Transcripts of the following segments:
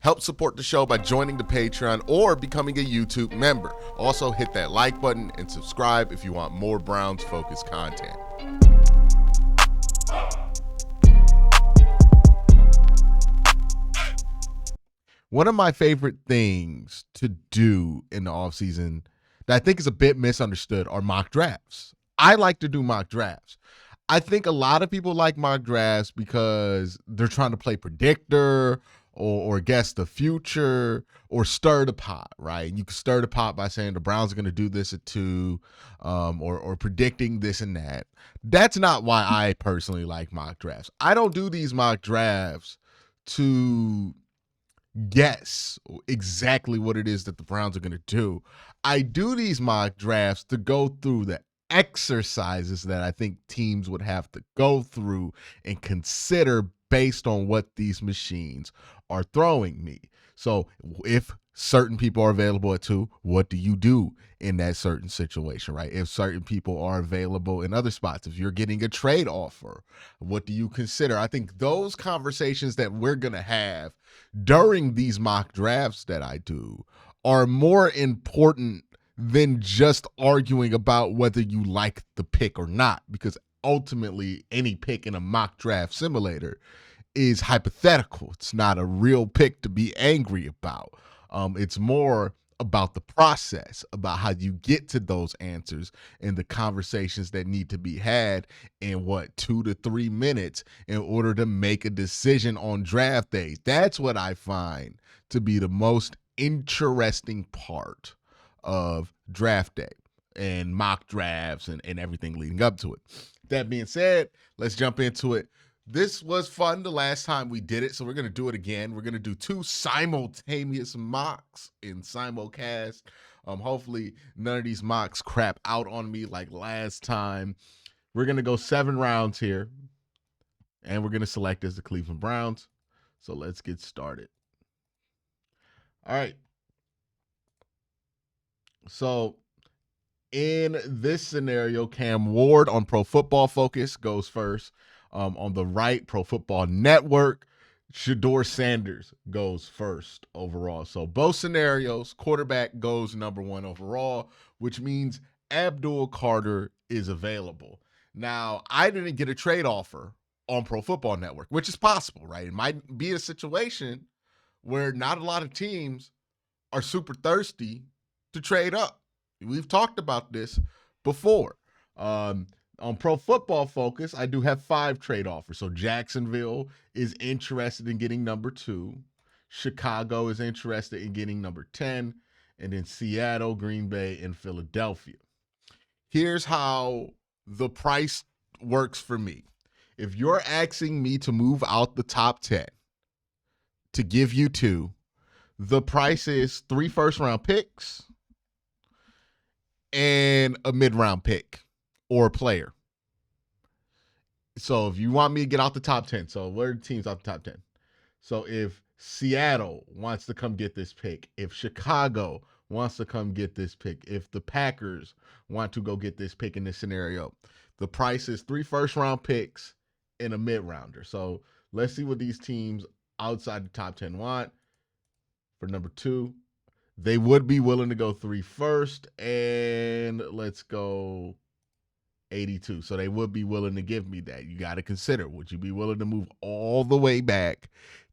Help support the show by joining the Patreon or becoming a YouTube member. Also, hit that like button and subscribe if you want more Browns-focused content. One of my favorite things to do in the offseason that I think is a bit misunderstood are mock drafts. I like to do mock drafts. I think a lot of people like mock drafts because they're trying to play predictor or guess the future or stir the pot, right? You can stir the pot by saying the Browns are going to do this at 2 or predicting this and that. That's not why I personally like mock drafts. I don't do these mock drafts to guess exactly what it is that the Browns are going to do. I do these mock drafts to go through the exercises that I think teams would have to go through and consider based on what these machines are throwing me. So if certain people are available at 2, what do you do in that certain situation, right? If certain people are available in other spots, if you're getting a trade offer, what do you consider? I think those conversations that we're going to have during these mock drafts that I do are more important than just arguing about whether you like the pick or not, because ultimately any pick in a mock draft simulator is hypothetical. It's not a real pick to be angry about. It's more about the process, about how you get to those answers and the conversations that need to be had in 2 to 3 minutes in order to make a decision on draft day. That's what I find to be the most interesting part of draft day and mock drafts and everything leading up to it. That being said, let's jump into it. This was fun the last time we did it, so we're going to do it again. We're going to do 2 simultaneous mocks in simulcast. Hopefully none of these mocks crap out on me like last time. We're going to go 7 rounds here, and we're going to select as the Cleveland Browns. So let's get started. All right. So in this scenario, Cam Ward on Pro Football Focus goes first. On the right, Pro Football Network, Shedeur Sanders goes first overall. So both scenarios, quarterback goes number 1 overall, which means Abdul Carter is available. Now, I didn't get a trade offer on Pro Football Network, which is possible, right? It might be a situation where not a lot of teams are super thirsty to trade up. We've talked about this before. On Pro Football Focus, I do have 5 trade offers. So Jacksonville is interested in getting number 2. Chicago is interested in getting number 10. And then Seattle, Green Bay, and Philadelphia. Here's how the price works for me. If you're asking me to move out the top 10 to give you 2, the price is 3 first-round picks and a mid-round pick or a player. So if you want me to get out the top 10, so what are the teams out the top 10? So if Seattle wants to come get this pick, if Chicago wants to come get this pick, if the Packers want to go get this pick in this scenario, the price is 3 first-round picks and a mid-rounder. So let's see what these teams outside the top 10 want. For number 2, they would be willing to go 3 first, and let's go 82. So they would be willing to give me that. You got to consider, would you be willing to move all the way back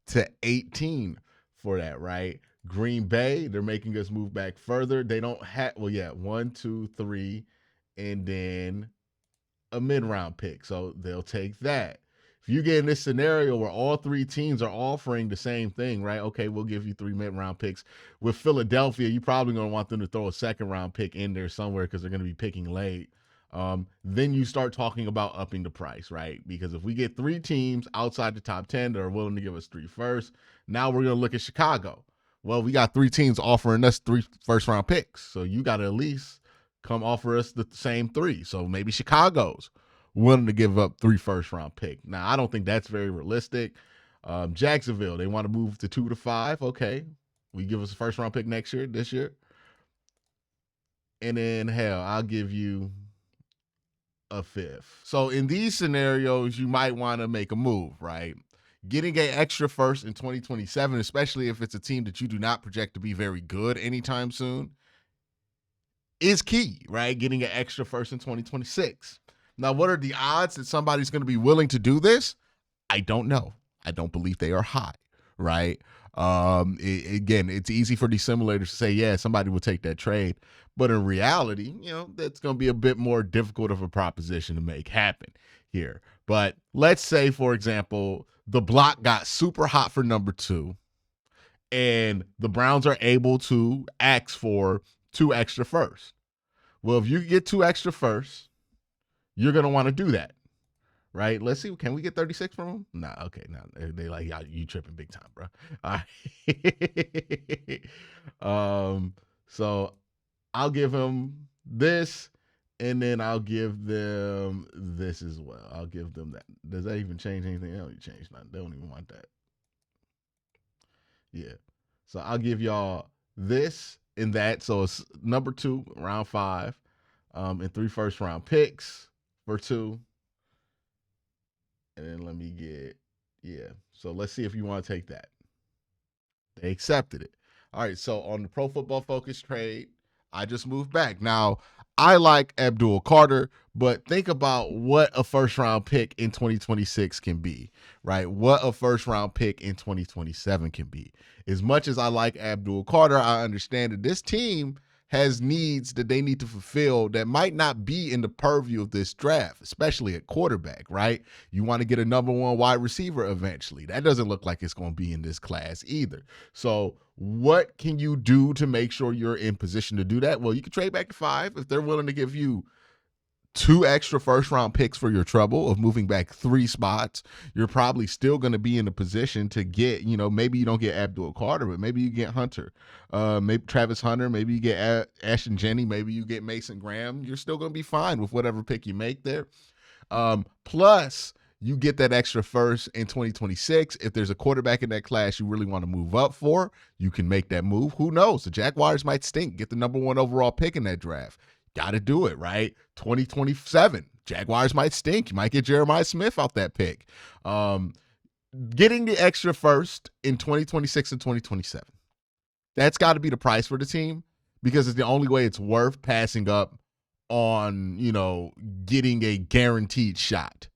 to 18 for that, right? Green Bay, they're making us move back further. They don't have, 1, 2, 3, and then a mid-round pick. So they'll take that. If you get in this scenario where all 3 teams are offering the same thing, right? Okay, we'll give you 3 mid-round picks. With Philadelphia, you're probably going to want them to throw a second-round pick in there somewhere because they're going to be picking late. Then you start talking about upping the price, right? Because if we get 3 teams outside the top 10 that are willing to give us 3 first, now we're going to look at Chicago. Well, we got 3 teams offering us 3 first-round picks. So you got to at least come offer us the same 3. So maybe Chicago's willing to give up 3 first-round pick. Now, I don't think that's very realistic. Jacksonville, they want to move to 2 to 5. Okay, we give us a first-round pick this year. And then, hell, I'll give you a 5th. So in these scenarios, you might want to make a move, right? Getting an extra first in 2027, especially if it's a team that you do not project to be very good anytime soon, is key, right? Getting an extra first in 2026. Now, what are the odds that somebody's going to be willing to do this? I don't know. I don't believe they are high, right? Again, it's easy for these simulators to say, yeah, somebody will take that trade. But in reality, that's going to be a bit more difficult of a proposition to make happen here. But let's say, for example, the block got super hot for number 2, and the Browns are able to ask for 2 extra firsts. Well, if you get 2 extra firsts, you're going to want to do that, right? Let's see. Can we get 36 from them? Nah, okay. Nah, they like, yeah, you tripping big time, bro. All right. So I'll give him this, and then I'll give them this as well. I'll give them that. Does that even change anything? They don't even change nothing. They don't even want that. Yeah. So I'll give y'all this and that. So it's number 2, round 5, and 3 first round picks for 2. And then let me get, yeah. So let's see if you want to take that. They accepted it. All right. So on the Pro Football Focus trade, I just moved back. Now, I like Abdul Carter, but think about what a first round pick in 2026 can be, right? What a first round pick in 2027 can be. As much as I like Abdul Carter, I understand that this team has needs that they need to fulfill that might not be in the purview of this draft, especially at quarterback, right? You want to get a number 1 wide receiver eventually. That doesn't look like it's going to be in this class either. So what can you do to make sure you're in position to do that? Well, you can trade back to 5 if they're willing to give you 2 extra first round picks for your trouble of moving back 3 spots. You're probably still going to be in a position to get, maybe you don't get Abdul Carter, but maybe you get Hunter, maybe Travis Hunter, maybe you get Ashton Jenney, maybe you get Mason Graham. You're still going to be fine with whatever pick you make there. Plus, you get that extra first in 2026. If there's a quarterback in that class you really want to move up for, you can make that move. Who knows? The Jaguars might stink. Get the number 1 overall pick in that draft. Got to do it, right? 2027. Jaguars might stink. You might get Jeremiah Smith out that pick. Getting the extra first in 2026 and 2027. That's got to be the price for the team because it's the only way it's worth passing up on, getting a guaranteed shot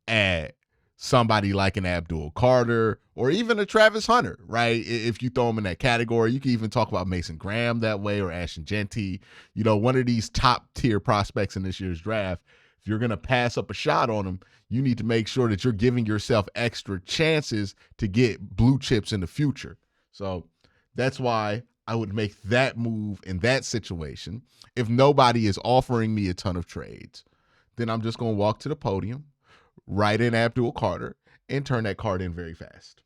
at somebody like an Abdul Carter or even a Travis Hunter, right? If you throw him in that category, you can even talk about Mason Graham that way or Ashton Jenney, one of these top tier prospects in this year's draft. If you're going to pass up a shot on them, you need to make sure that you're giving yourself extra chances to get blue chips in the future. So that's why I would make that move in that situation. If nobody is offering me a ton of trades, then I'm just going to walk to the podium, write in Abdul Carter, and turn that card in very fast.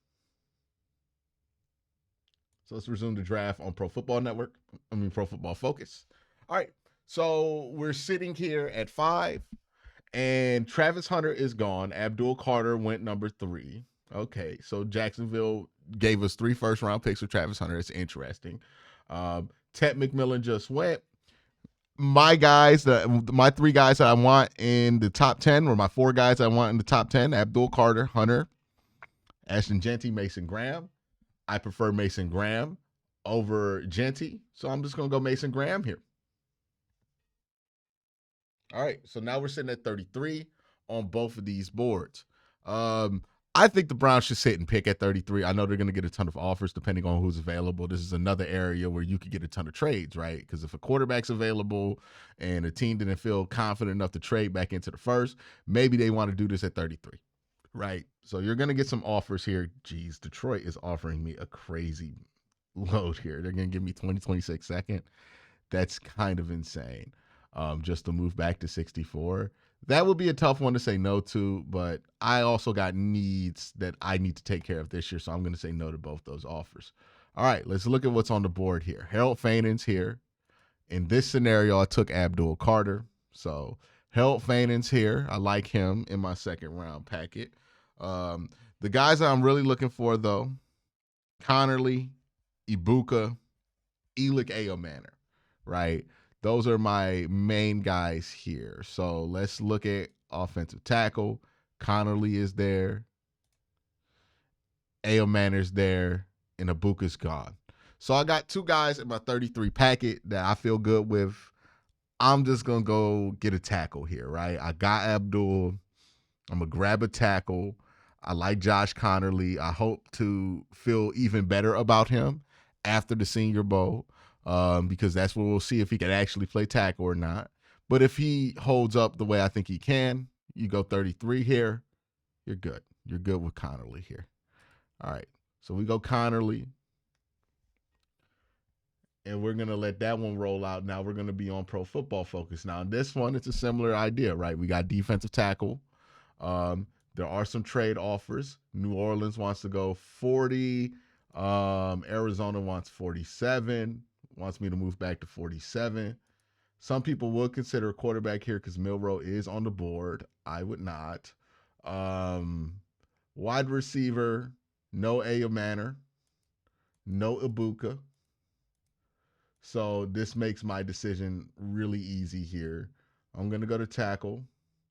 So let's resume the draft on Pro Football Focus. All right. So we're sitting here at 5, and Travis Hunter is gone. Abdul Carter went number 3. Okay. So Jacksonville gave us 3 first round picks with Travis Hunter. It's interesting. Ted McMillan just went. My 3 guys that I want in the top 10, or my 4 guys I want in the top 10, Abdul Carter, Hunter, Ashton Jenney, Mason Graham. I prefer Mason Graham over Jenney, so I'm just going to go Mason Graham here. All right, so now we're sitting at 33 on both of these boards. I think the Browns should sit and pick at 33. I know they're going to get a ton of offers depending on who's available. This is another area where you could get a ton of trades, right? Because if a quarterback's available and a team didn't feel confident enough to trade back into the first, maybe they want to do this at 33, right? So you're going to get some offers here. Geez, Detroit is offering me a crazy load here. They're going to give me 2026 second. That's kind of insane. Just to move back to 64. That would be a tough one to say no to, but I also got needs that I need to take care of this year, so I'm going to say no to both those offers. All right, let's look at what's on the board here. Harold Fanon's here. In this scenario, I took Abdul Carter. So Harold Fanon's here. I like him in my second round packet. The guys that I'm really looking for, though, Connerly, Ibuka, Elick Ayomanor, right? Those are my main guys here. So let's look at offensive tackle. Connerly is there. Ao Manners there, and Ibuka's gone. So I got two guys in my 33 packet that I feel good with. I'm just going to go get a tackle here, right? I got Abdul. I'm going to grab a tackle. I like Josh Connerly. I hope to feel even better about him after the Senior Bowl, because that's where we'll see if he can actually play tackle or not. But if he holds up the way I think he can, you go 33 here, you're good. You're good with Connerly here. All right. So we go Connerly, and we're going to let that one roll out. Now we're going to be on Pro Football Focus. Now, in this one, it's a similar idea, right? We got defensive tackle. There are some trade offers. New Orleans wants to go 40. Arizona wants 47, wants me to move back to 47. Some people would consider a quarterback here because Milroe is on the board. I would not. Wide receiver, no Ao Manor, no Ibuka. So this makes my decision really easy here. I'm going to go to tackle.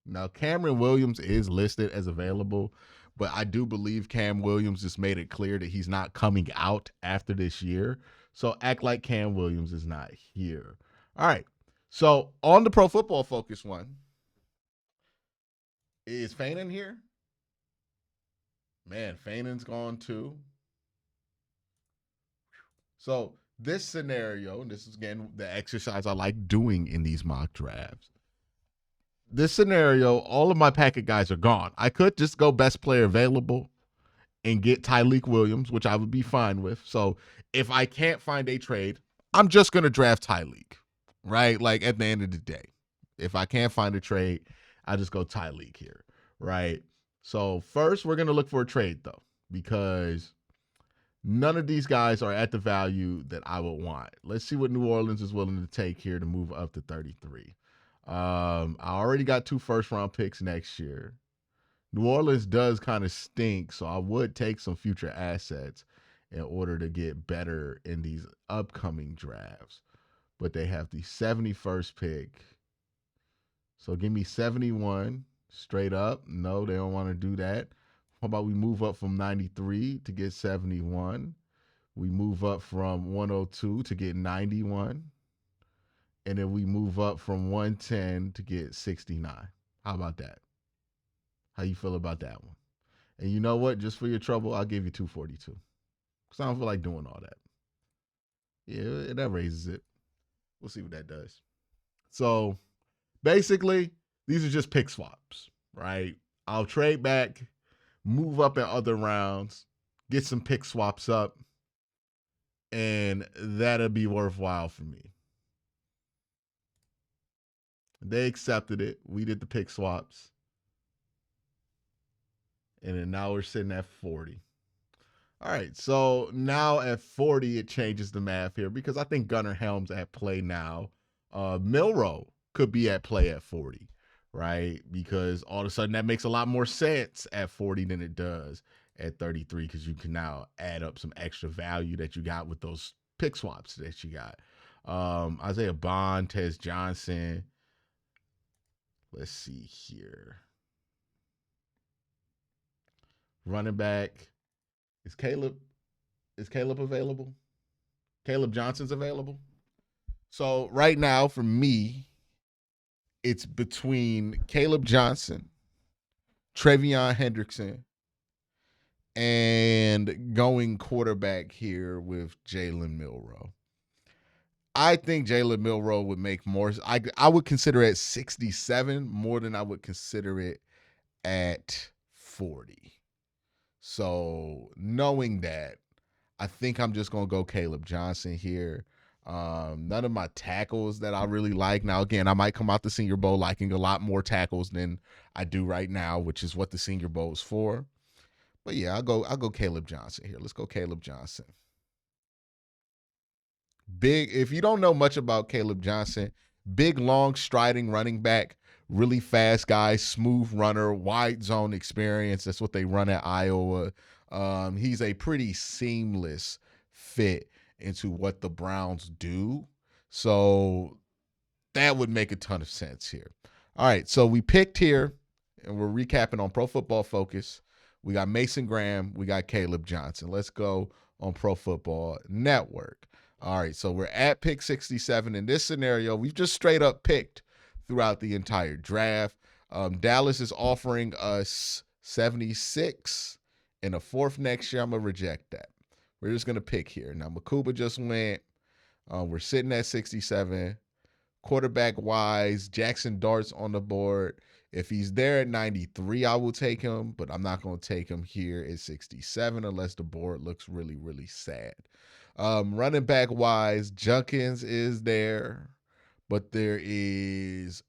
Now, Cameron Williams is listed as available, but I do believe Cam Williams just made it clear that he's not coming out after this year. So act like Cam Williams is not here. All right. So on the Pro Football Focus one, is Fanon here? Man, Fanon's gone too. So this scenario, and this is again the exercise I like doing in these mock drafts. This scenario, all of my packet guys are gone. I could just go best player available and get Tyleik Williams, which I would be fine with. So if I can't find a trade, I'm just going to draft Tyleik, right? Like at the end of the day, if I can't find a trade, I just go Tyleik here, right? So first, we're going to look for a trade, though, because none of these guys are at the value that I would want. Let's see what New Orleans is willing to take here to move up to 33. I already got 2 first-round picks next year. New Orleans does kind of stink, so I would take some future assets in order to get better in these upcoming drafts. But they have the 71st pick. So give me 71 straight up. No, they don't want to do that. How about we move up from 93 to get 71? We move up from 102 to get 91. And then we move up from 110 to get 69. How about that? How you feel about that one? And you know what? Just for your trouble, I'll give you 242. Because I don't feel like doing all that. Yeah, that raises it. We'll see what that does. So basically, these are just pick swaps, right? I'll trade back, move up in other rounds, get some pick swaps up, and that'll be worthwhile for me. They accepted it. We did the pick swaps. And then now we're sitting at 40. All right, so now at 40, it changes the math here because I think Gunnar Helm's at play now. Milroe could be at play at 40, right? Because all of a sudden that makes a lot more sense at 40 than it does at 33 because you can now add up some extra value that you got with those pick swaps that you got. Isaiah Bond, Tez Johnson. Let's see here. Running back. Is Caleb available? Caleb Johnson's available. So right now for me, it's between Caleb Johnson, Trevion Hendrickson, and going quarterback here with Jalen Milroe. I think Jalen Milroe would make more. I would consider it 67 more than I would consider it at 40. So knowing that, I think I'm just going to go Caleb Johnson here. None of my tackles that I really like. Now, again, I might come out the Senior Bowl liking a lot more tackles than I do right now, which is what the Senior Bowl is for. But yeah, I'll go Caleb Johnson here. Let's go Caleb Johnson. Big, if you don't know much about Caleb Johnson, big, long, striding running back, really fast guy, smooth runner, wide zone experience. That's what they run at Iowa. He's a pretty seamless fit into what the Browns do. So that would make a ton of sense here. All right, so we picked here, and we're recapping on Pro Football Focus. We got Mason Graham. We got Caleb Johnson. Let's go on Pro Football Network. All right, so we're at pick 67. In this scenario, we've just straight up picked throughout the entire draft. Dallas is offering us 76 and a fourth next year. I'm going to reject that. We're just going to pick here. Now, Makuba just went. We're sitting at 67. Quarterback wise, Jackson Dart's on the board. If he's there at 93, I will take him, but I'm not going to take him here at 67 unless the board looks really, really sad. Running back wise, Junkins is there, but there is,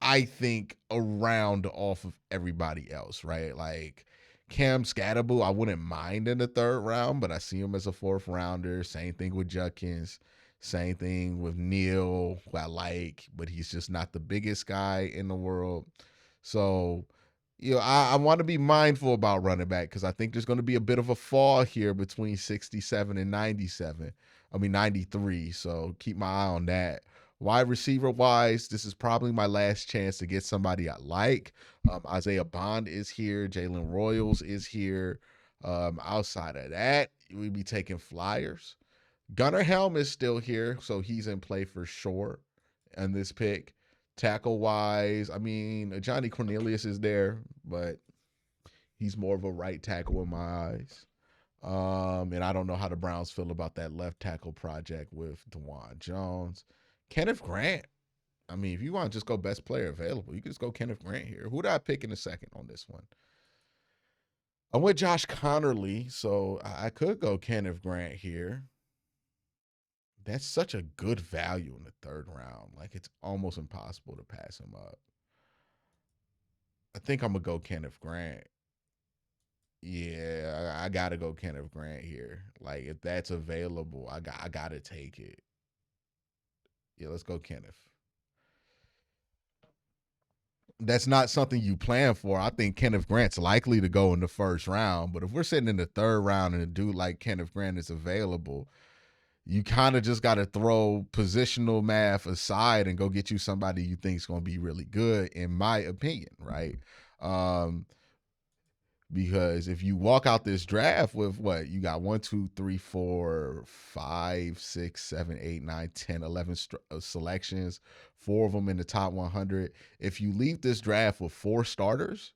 I think, a round off of everybody else, right? Like Cam Scatterbull, I wouldn't mind in the third round, but I see him as a fourth rounder. Same thing with Junkins. Same thing with Neal, who I like, but he's just not the biggest guy in the world. So, I want to be mindful about running back because I think there's going to be a bit of a fall here between 67 and 97. 93. So keep my eye on that. Wide receiver wise, this is probably my last chance to get somebody I like. Isaiah Bond is here. Jalen Royals is here. Outside of that, we'd be taking flyers. Gunnar Helm is still here, so he's in play for sure on this pick. Tackle wise, Johnny Cornelius is there, but he's more of a right tackle in my eyes. And I don't know how the Browns feel about that left tackle project with DeJuan Jones. Kenneth Grant. If you want to just go best player available, you can just go Kenneth Grant here. Who did I pick in a second on this one? I went Josh Connerly, so I could go Kenneth Grant here. That's such a good value in the third round. Like, it's almost impossible to pass him up. I think I'm going to go Kenneth Grant. Yeah, I got to go Kenneth Grant here. Like, if that's available, I got to take it. Yeah, let's go Kenneth. That's not something you plan for. I think Kenneth Grant's likely to go in the first round. But if we're sitting in the third round and a dude like Kenneth Grant is available, you kind of just got to throw positional math aside and go get you somebody you think is going to be really good, in my opinion, right? Because if you walk out this draft with what you got 1, 2, 3, 4, 5, 6, 7, 8, 9, 10, 11 selections, 4 of them in the top 100. If you leave this draft with 4 starters,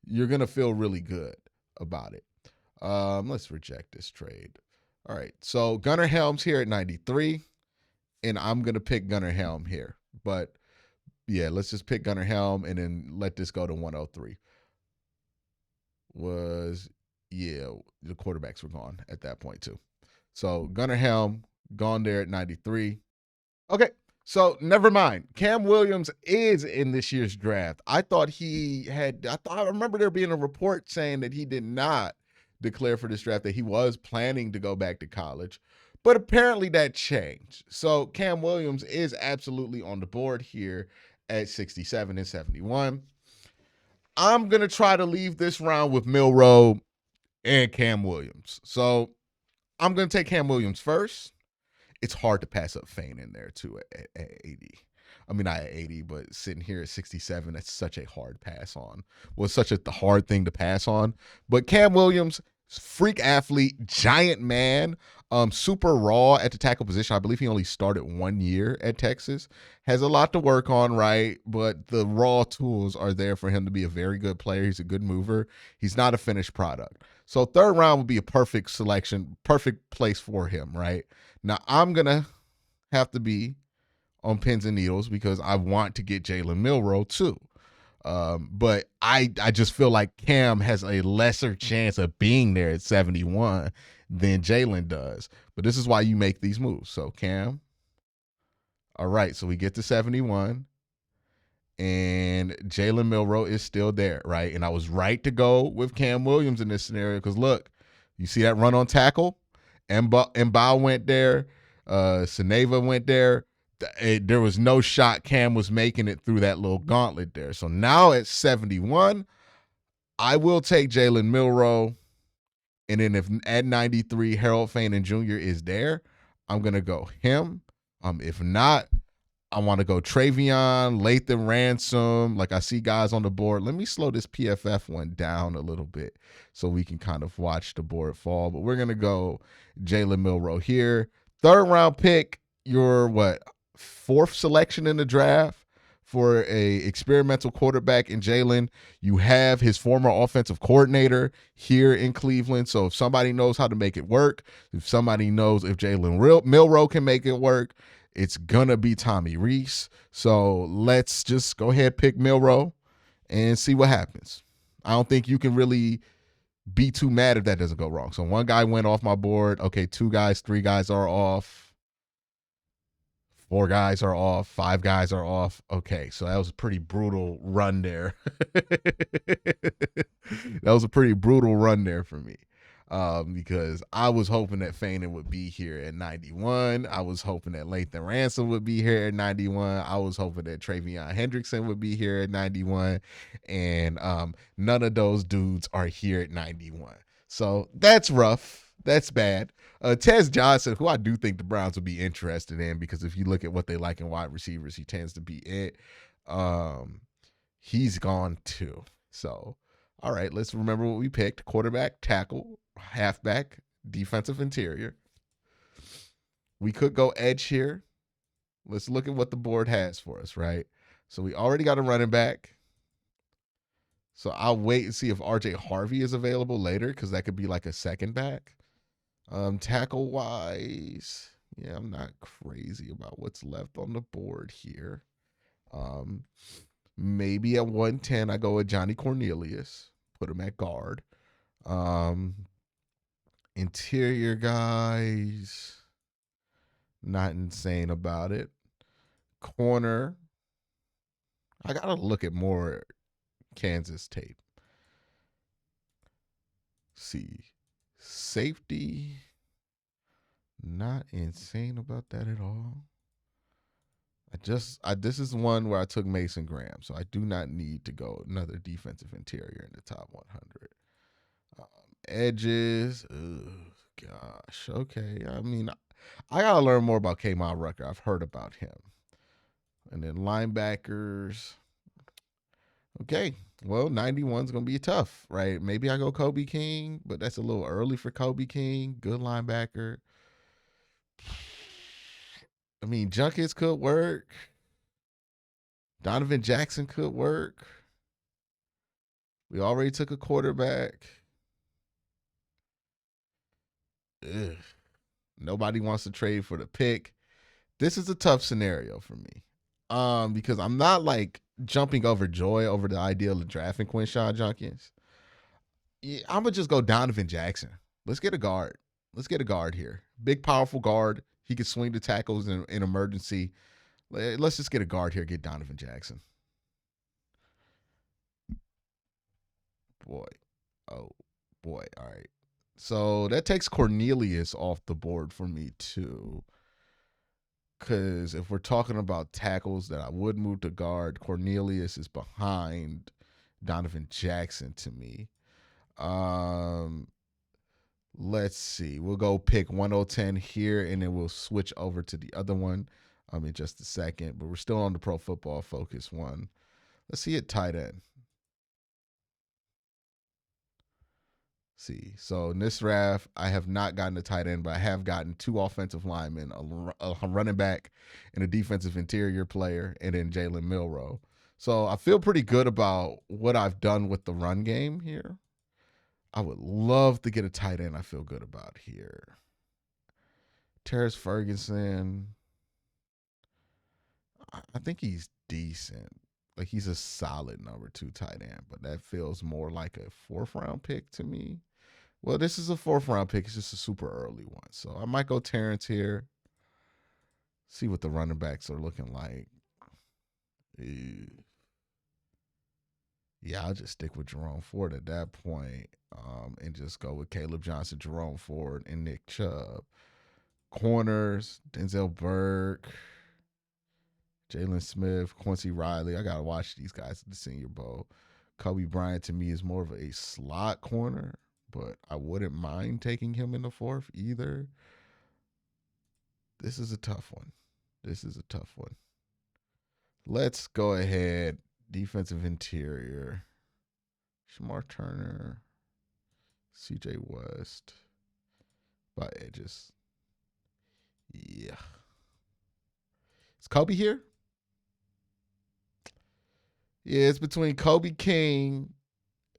you're going to feel really good about it. Let's reject this trade. All right. So Gunnar Helm's here at 93, and I'm going to pick Gunnar Helm here. But yeah, let's just pick Gunnar Helm and then let this go to 103. The quarterbacks were gone at that point too. So Gunnar Helm gone there at 93. Okay, so never mind. Cam Williams is in this year's draft. I remember there being a report saying that he did not declare for this draft, that he was planning to go back to college, but apparently that changed. So Cam Williams is absolutely on the board here at 67 and 71. I'm going to try to leave this round with Milroe and Cam Williams. So I'm going to take Cam Williams first. It's hard to pass up Fane in there too at 80. Not at 80, but sitting here at 67, that's such a hard pass on. Well, it's such a hard thing to pass on. But Cam Williams, freak athlete, giant man, super raw at the tackle position. I believe he only started 1 year at Texas. Has a lot to work on, right? But the raw tools are there for him to be a very good player. He's a good mover. He's not a finished product. So third round would be a perfect selection, perfect place for him, right? Now I'm going to have to be on pins and needles because I want to get Jalen Milroe too. But I just feel like Cam has a lesser chance of being there at 71 than Jalen does. But this is why you make these moves. So Cam. All right, so we get to 71. And Jalen Milroe is still there, right? And I was right to go with Cam Williams in this scenario because, look, you see that run on tackle? Mbao went there. Seneva went there. There was no shot Cam was making it through that little gauntlet there. So now at 71, I will take Jalen Milroe. And then if at 93, Harold Fane Jr. is there, I'm going to go him. If not, I want to go Travion, Lathan Ransom. Like I see guys on the board. Let me slow this PFF one down a little bit so we can kind of watch the board fall. But we're gonna go Jalen Milroe here. Third round pick, your what, fourth selection in the draft for a experimental quarterback in Jalen. You have his former offensive coordinator here in Cleveland. So if somebody knows how to make it work, if somebody knows if Jalen Milroe can make it work, it's gonna be Tommy Reese. So let's just go ahead, pick Milroe and see what happens. I don't think you can really be too mad if that doesn't go wrong. So one guy went off my board. Okay, two guys, three guys are off. Four guys are off. Five guys are off. Okay, so that was a pretty brutal run there. That was a pretty brutal run there for me. Because I was hoping that Fanon would be here at 91. I was hoping that Lathan Ransom would be here at 91. I was hoping that Travion Hendrickson would be here at 91. And none of those dudes are here at 91. So that's rough. That's bad. Tez Johnson, who I do think the Browns would be interested in, because if you look at what they like in wide receivers, he tends to be it. He's gone too. So, all right, let's remember what we picked: quarterback, tackle, halfback, defensive interior. We could go edge here. Let's look at what the board has for us, right? So we already got a running back. So I'll wait and see if RJ Harvey is available later, because that could be like a second back. Tackle wise, yeah, I'm not crazy about what's left on the board here. Maybe at 110, I go with Johnny Cornelius, put him at guard. Interior guys, not insane about it. Corner, I gotta look at more Kansas tape. See, safety, not insane about that at all. This is one where I took Mason Graham, so I do not need to go another defensive interior in the top 100. Edges, gosh, okay. I mean, I gotta learn more about K'Mon Rucker. I've heard about him. And then linebackers. Okay, well, 91 is gonna be tough, right? Maybe I go Kobe King, but that's a little early for Kobe King. Good linebacker. I mean, Junkins could work. Donovan Jackson could work. We already took a quarterback. Ugh. Nobody wants to trade for the pick. This is a tough scenario for me. Because I'm not like jumping over joy over the idea of drafting Quincy Junkins. Yeah, I'm gonna just go Donovan Jackson. Let's get a guard. Let's get a guard here. Big, powerful guard. He can swing the tackles in emergency. Let's just get a guard here. Get Donovan Jackson. Boy. Oh, boy. All right. So that takes Cornelius off the board for me, too. Because if we're talking about tackles that I would move to guard, Cornelius is behind Donovan Jackson to me. Let's see. We'll go pick 1010 here, and then we'll switch over to the other one in just a second. But we're still on the Pro Football Focus one. Let's see it tight end. See, so in this draft, I have not gotten a tight end, but I have gotten two offensive linemen, a running back, and a defensive interior player, and then Jalen Milroe. So I feel pretty good about what I've done with the run game here. I would love to get a tight end I feel good about here. Terrence Ferguson, I think he's decent. Like, he's a solid number 2 tight end, but that feels more like a 4th round pick to me. Well, this is a 4th round pick. It's just a super early one. So I might go Terrence here. See what the running backs are looking like. Yeah, I'll just stick with Jerome Ford at that point, and just go with Caleb Johnson, Jerome Ford, and Nick Chubb. Corners, Denzel Burke, Jalen Smith, Quincy Riley. I got to watch these guys at the Senior Bowl. Kobe Bryant, to me, is more of a slot corner, but I wouldn't mind taking him in the 4th either. This is a tough one. Let's go ahead. Defensive interior. Shamar Turner. CJ West. By edges. Yeah. Is Kobe here? Yeah, it's between Kobe King,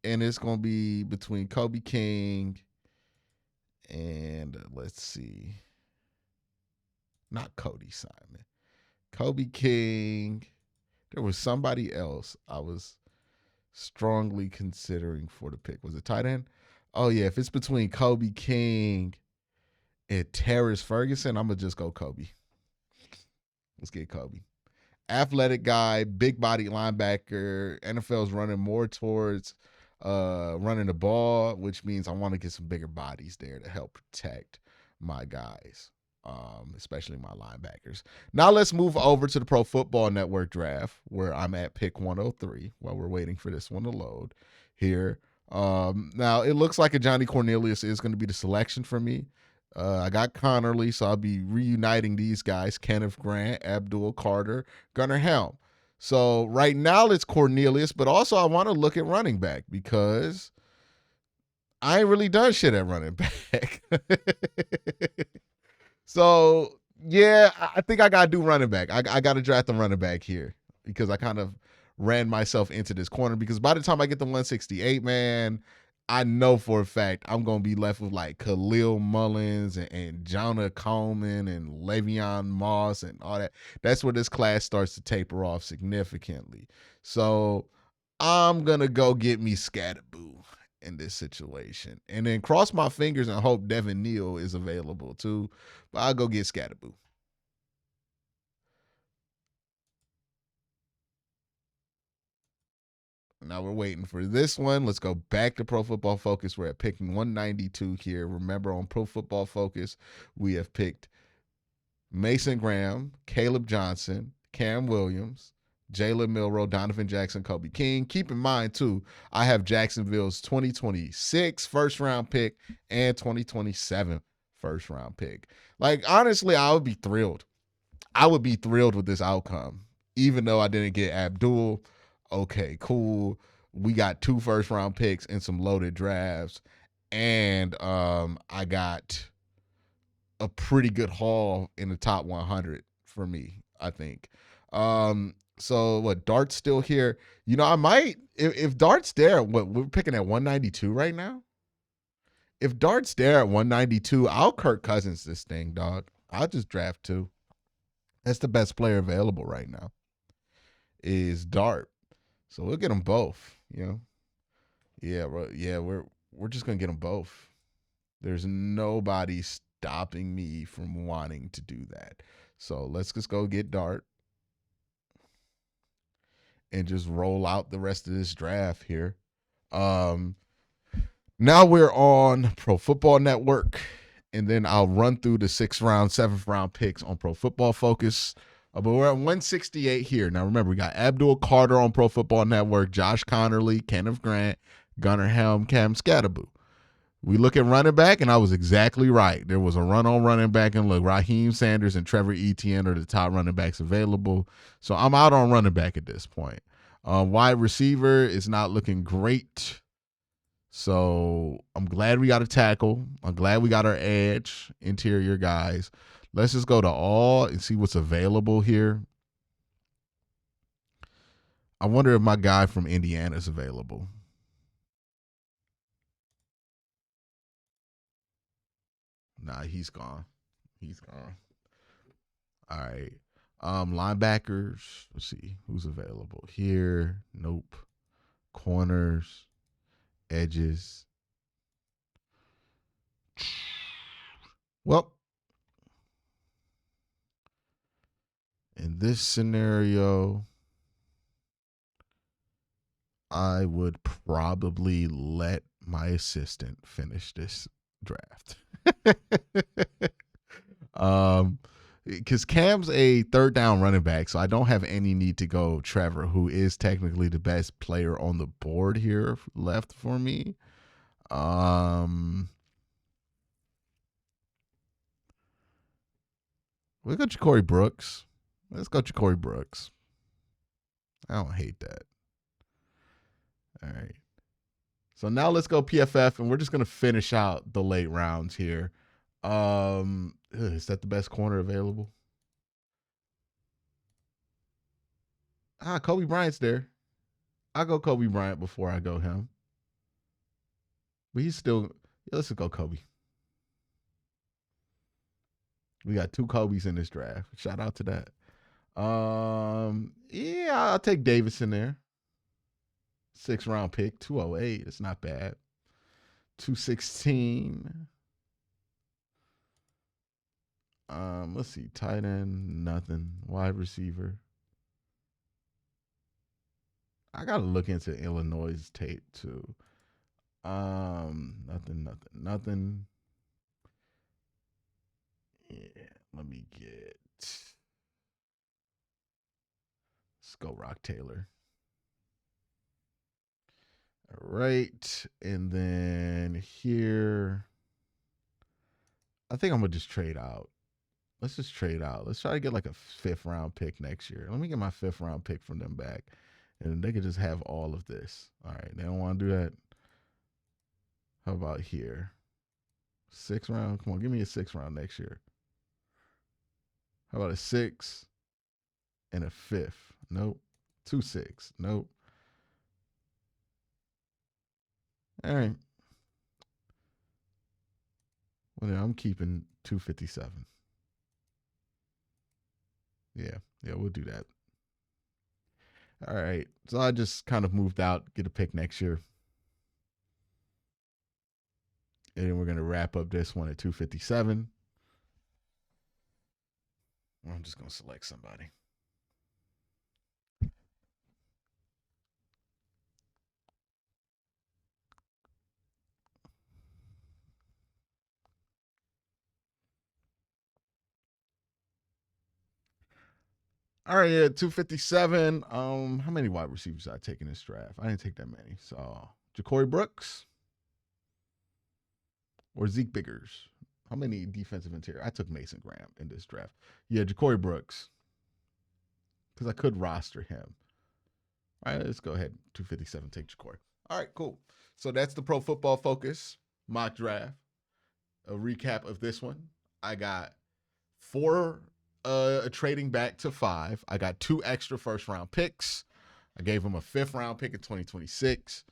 and it's going to be between Kobe King and let's see. Not Cody Simon. Kobe King. There was somebody else I was strongly considering for the pick. Was it tight end? Oh, yeah. If it's between Kobe King and Terrence Ferguson, I'm going to just go Kobe. Let's get Kobe. Athletic guy, big body linebacker. NFL's running more towards running the ball, which means I want to get some bigger bodies there to help protect my guys, especially my linebackers. Now let's move over to the Pro Football Network draft, where I'm at pick 103 while we're waiting for this one to load here. Now it looks like a Johnny Cornelius is going to be the selection for me. I got Connerly, so I'll be reuniting these guys: Kenneth Grant, Abdul Carter, Gunnar Helm. So right now it's Cornelius, but also I want to look at running back because I ain't really done shit at running back. So yeah, I think I gotta do running back. I gotta draft a running back here because I kind of ran myself into this corner because by the time I get to 168, man, I know for a fact I'm gonna be left with like Khalil Mullins and Jonah Coleman and Le'Veon Moss and all that. That's where this class starts to taper off significantly. So I'm gonna go get me Scatterboo in this situation. And then cross my fingers and hope Devin Neal is available too. But I'll go get Scatterboo. Now we're waiting for this one. Let's go back to Pro Football Focus. We're at picking 192 here. Remember, on Pro Football Focus, we have picked Mason Graham, Caleb Johnson, Cam Williams, Jalen Milroe, Donovan Jackson, Kobe King. Keep in mind, too, I have Jacksonville's 2026 first round pick and 2027 first round pick. Like, honestly, I would be thrilled. I would be thrilled with this outcome, even though I didn't get Abdul. Okay, cool. We got 2 first round picks and some loaded drafts. And I got a pretty good haul in the top 100 for me, I think. So what, Dart's still here? You know, I might if Dart's there, what we're picking at 192 right now? If Dart's there at 192, I'll Kirk Cousins this thing, dog. I'll just draft 2. That's the best player available right now. Is Dart. So we'll get them both, you know. Yeah, we're just going to get them both. There's nobody stopping me from wanting to do that. So let's just go get Dart and just roll out the rest of this draft here. Um, Now we're on Pro Football Network, and then I'll run through the 6th round, 7th round picks on Pro Football Focus. But we're at 168 here. Now remember, we got Abdul Carter on Pro Football Network, Josh Connerly, Kenneth Grant, Gunnar Helm, Cam Scatterboo. We look at running back, and I was exactly right. There was a run on running back, and look, Raheem Sanders and Trevor Etienne are the top running backs available. So I'm out on running back at this point. Wide receiver is not looking great. So I'm glad we got a tackle. I'm glad we got our edge interior guys. Let's just go to all and see what's available here. I wonder if my guy from Indiana is available. Nah, he's gone. He's gone. All right. Linebackers. Let's see who's available here. Nope. Corners, edges. Well, in this scenario, I would probably let my assistant finish this draft. Because Cam's a 3rd down running back, so I don't have any need to go Trevor, who is technically the best player on the board here left for me. We'll go Ja'Cory Brooks. Let's go Ja'Cory Brooks. I don't hate that. All right. So now let's go PFF, and we're just gonna finish out the late rounds here. Is that the best corner available? Kobe Bryant's there. I'll go Kobe Bryant before I go him. But he's still, yeah, let's go Kobe. We got 2 Kobe's in this draft. Shout out to that. Yeah, I'll take Davis in there. 6th round pick, 208. It's not bad. 216. Let's see. Tight end, nothing. Wide receiver. I gotta look into Illinois' tape too. Nothing. Yeah, let me get. Let's go Rock Taylor. All right, and then here, I think I'm gonna just trade out. Let's just trade out. Let's try to get like a 5th round pick next year. Let me get my 5th round pick from them back, and they could just have all of this. All right, they don't want to do that. How about here? 6th round. Come on, give me a 6th round next year. How about a 6 and a 5th? Nope. 2 6. Nope. All right. Well, I'm keeping 257. Yeah, we'll do that. All right. So I just kind of moved out, get a pick next year. And then we're going to wrap up this one at 257. I'm just going to select somebody. All right, yeah, 257. How many wide receivers did I take in this draft? I didn't take that many. So Ja'Cory Brooks or Zeke Biggers? How many defensive interior? I took Mason Graham in this draft. Yeah, Ja'Cory Brooks. Because I could roster him. All right, let's go ahead. 257, take Ja'Cory. All right, cool. So that's the Pro Football Focus mock draft. A recap of this one. I got 4 trading back to 5. I got 2 extra 1st round picks. I gave him a 5th round pick in 2026.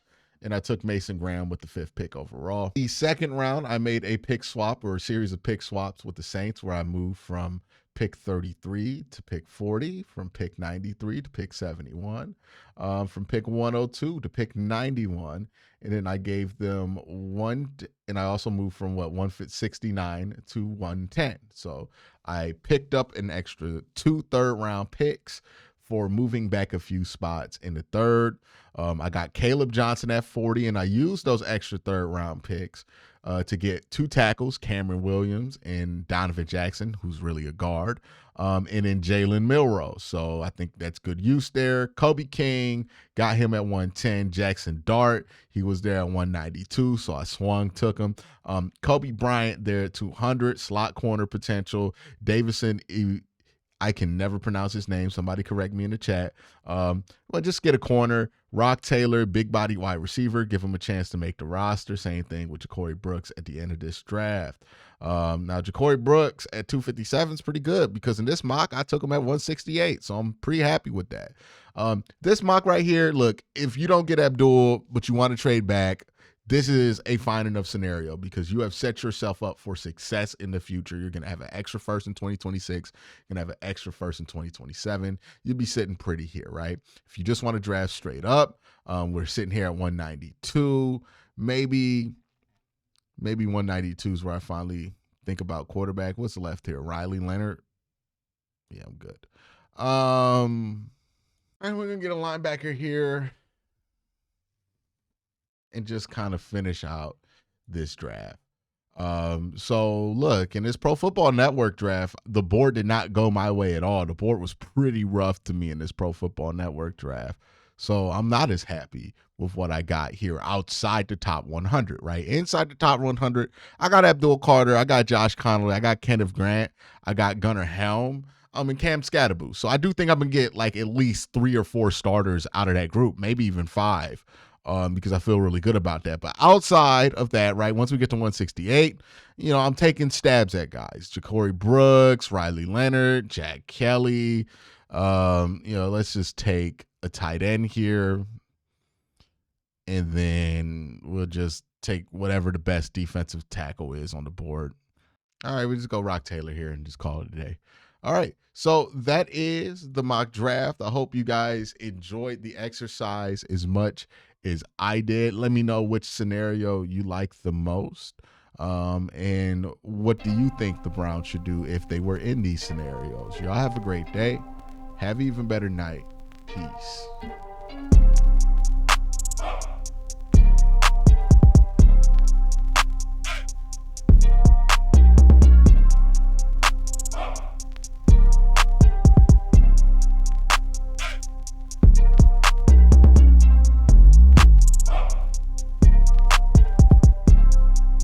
And I took Mason Graham with the 5th pick overall. The 2nd round, I made a pick swap or a series of pick swaps with the Saints where I moved from pick 33 to pick 40, from pick 93 to pick 71, from pick 102 to pick 91. And then I gave them and I also moved from 169 to 110. So I picked up an extra 2 3rd-round picks for moving back a few spots in the 3rd. I got Caleb Johnson at 40, and I used those extra 3rd-round picks to get 2 tackles, Cameron Williams and Donovan Jackson, who's really a guard, and then Jalen Milroe. So I think that's good use there. Kobe King, got him at 110. Jackson Dart, he was there at 192, so I swung, took him. Kobe Bryant there at 200, slot corner potential. Davison, I can never pronounce his name. Somebody correct me in the chat. But just get a corner. Rock Taylor, big body wide receiver. Give him a chance to make the roster. Same thing with Ja'Cory Brooks at the end of this draft. Now, Ja'Cory Brooks at 257 is pretty good because in this mock, I took him at 168. So I'm pretty happy with that. This mock right here, look, if you don't get Abdul, but you want to trade back, this is a fine enough scenario because you have set yourself up for success in the future. You're going to have an extra 1st in 2026. You're going to have an extra 1st in 2027. You'll be sitting pretty here, right? If you just want to draft straight up, we're sitting here at 192. Maybe 192 is where I finally think about quarterback. What's left here? Riley Leonard. Yeah, I'm good. And we're going to get a linebacker here and just kind of finish out this draft. So look, in this Pro Football Network draft, the board did not go my way at all. The board was pretty rough to me in this Pro Football Network draft. So I'm not as happy with what I got here outside the top 100, right? Inside the top 100, I got Abdul Carter, I got Josh Connolly, I got Kenneth Grant, I got Gunnar Helm, and Cam Scatterboo. So I do think I'm going to get like at least 3 or 4 starters out of that group, maybe even 5. Because I feel really good about that. But outside of that, right, once we get to 168, I'm taking stabs at guys. Ja'Cory Brooks, Riley Leonard, Jack Kelly. Let's just take a tight end here. And then we'll just take whatever the best defensive tackle is on the board. All right, we just go Rock Taylor here and just call it a day. All right, so that is the mock draft. I hope you guys enjoyed the exercise as much as I did. Let me know which scenario you like the most. And what do you think the Browns should do if they were in these scenarios? Y'all have a great day. Have an even better night. Peace.